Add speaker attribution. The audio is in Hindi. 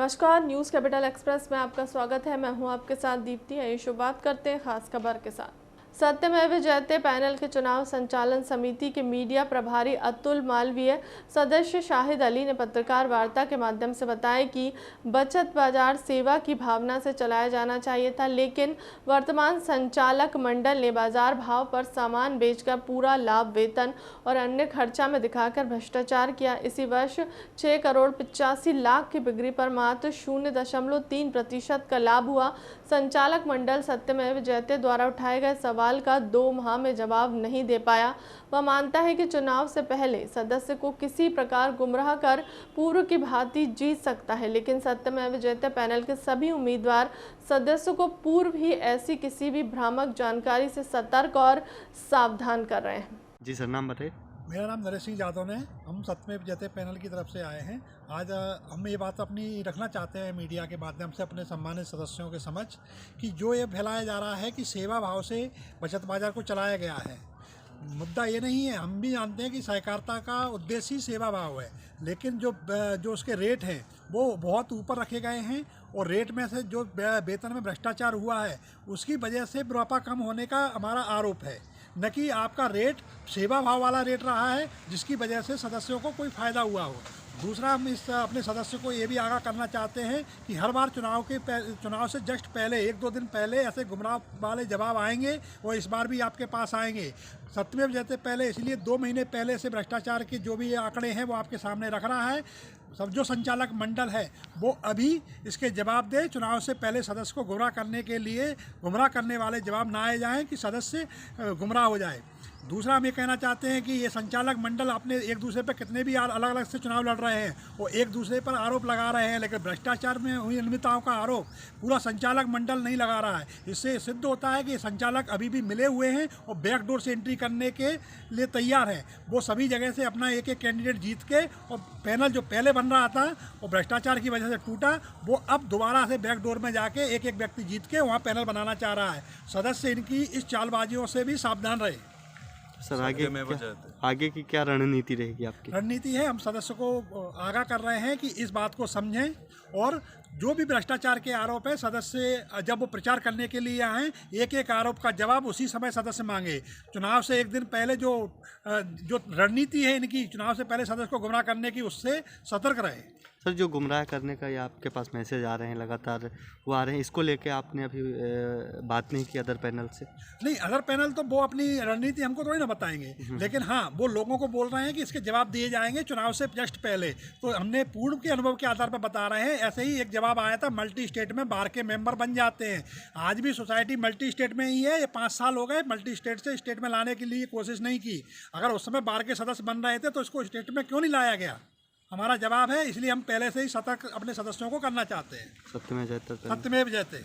Speaker 1: नमस्कार, न्यूज़ कैपिटल एक्सप्रेस में आपका स्वागत है। मैं हूं आपके साथ दीप्ति। आइए शुरू बात करते हैं खास खबर के साथ। सत्यमेव जयते पैनल के चुनाव संचालन समिति के मीडिया प्रभारी अतुल मालवीय सदस्य शाहिद अली ने पत्रकार वार्ता के माध्यम से बताया कि बचत बाजार सेवा की भावना से चलाया जाना चाहिए था, लेकिन वर्तमान संचालक मंडल ने बाजार भाव पर सामान बेचकर पूरा लाभ वेतन और अन्य खर्चा में दिखाकर भ्रष्टाचार किया। इसी वर्ष 6 करोड़ 85 लाख की बिक्री पर मात्र 0.3% का लाभ हुआ। संचालक मंडल सत्यमेव जयते द्वारा उठाए गए सवाल का 2 माह में जवाब नहीं दे पाया। वह मानता है कि चुनाव से पहले सदस्य को किसी प्रकार गुमराह कर पूर्व की भांति जीत सकता है, लेकिन सत्यमेव जयते पैनल के सभी उम्मीदवार सदस्यों को पूर्व ही ऐसी किसी भी भ्रामक जानकारी से सतर्क और सावधान कर रहे हैं।
Speaker 2: जी सर, नाम बताइए।
Speaker 3: मेरा नाम नरेश सिंह यादव है। हम सत्यमेव जयते पैनल की तरफ से आए हैं। आज हम ये बात अपनी रखना चाहते हैं मीडिया के माध्यम से अपने सम्मानित सदस्यों के समझ कि जो ये फैलाया जा रहा है कि सेवा भाव से बचत बाजार को चलाया गया है। मुद्दा ये नहीं है, हम भी जानते हैं कि सहकारिता का उद्देश्य ही सेवा भाव है, लेकिन जो उसके रेट हैं वो बहुत ऊपर रखे गए हैं और रेट में से जो वेतन में भ्रष्टाचार हुआ है उसकी वजह से मुनाफा कम होने का हमारा आरोप है, न कि आपका रेट सेवा भाव वाला रेट रहा है जिसकी वजह से सदस्यों को कोई फ़ायदा हुआ हो। दूसरा, हम इस अपने सदस्यों को ये भी आगाह करना चाहते हैं कि हर बार चुनाव से जस्ट पहले 1-2 दिन पहले ऐसे गुमराह वाले जवाब आएंगे और इस बार भी आपके पास आएंगे। सत्यमेव जयते पहले इसलिए 2 महीने पहले से भ्रष्टाचार के जो भी आंकड़े हैं वो आपके सामने रख रहा है। सब जो संचालक मंडल है वो अभी इसके जवाब दे। चुनाव से पहले सदस्य को गुमराह करने के लिए गुमराह करने वाले जवाब ना आए जाएँ कि सदस्य गुमराह हो जाए। दूसरा, हम ये कहना चाहते हैं कि ये संचालक मंडल अपने एक दूसरे पर कितने भी अलग अलग से चुनाव लड़ रहे हैं और एक दूसरे पर आरोप लगा रहे हैं, लेकिन भ्रष्टाचार में हुई अनियमितताओं का आरोप पूरा संचालक मंडल नहीं लगा रहा है। इससे सिद्ध होता है कि संचालक अभी भी मिले हुए हैं और बैकडोर से एंट्री करने के लिए तैयार हैं। वो सभी जगह से अपना एक एक कैंडिडेट जीत के, और पैनल जो पहले बन रहा था और भ्रष्टाचार की वजह से टूटा, वो अब दोबारा से बैकडोर में जाके एक एक व्यक्ति जीत के वहाँ पैनल बनाना चाह रहा है। सदस्य इनकी इस चालबाजियों से भी सावधान रहे।
Speaker 2: सर, आगे की क्या रणनीति रहेगी आपकी? रणनीति
Speaker 3: है, हम सदस्य को आगाह कर रहे हैं कि इस बात को समझें और जो भी भ्रष्टाचार के आरोप है सदस्य जब वो प्रचार करने के लिए आएँ, एक एक आरोप का जवाब उसी समय सदस्य मांगे। चुनाव से एक दिन पहले जो रणनीति है इनकी, चुनाव से पहले सदस्य को गुमराह करने की, उससे सतर्क रहे।
Speaker 2: सर, जो गुमराह करने का ये आपके पास मैसेज आ रहे हैं लगातार, वो आ रहे हैं, इसको लेके आपने अभी बात नहीं की अदर पैनल से?
Speaker 3: नहीं, अदर पैनल तो वो अपनी रणनीति हमको थोड़ी ना बताएंगे, लेकिन हाँ वो लोगों को बोल रहे हैं कि इसके जवाब दिए जाएंगे चुनाव से जस्ट पहले। तो हमने पूर्व के अनुभव के आधार पर बता रहे हैं। ऐसे ही एक जवाब आया था, मल्टी स्टेट में बार के मेंबर बन जाते हैं। आज भी सोसाइटी मल्टी स्टेट में ही है। ये 5 साल हो गए मल्टी स्टेट से स्टेट में लाने के लिए कोशिश नहीं की। अगर उस समय बार के सदस्य बन रहे थे तो इसको स्टेट में क्यों नहीं लाया गया? हमारा जवाब है, इसलिए हम पहले से ही सतर्क अपने सदस्यों को करना चाहते हैं।
Speaker 2: सत्यमेव जयते।
Speaker 3: सत्यमेव जयते।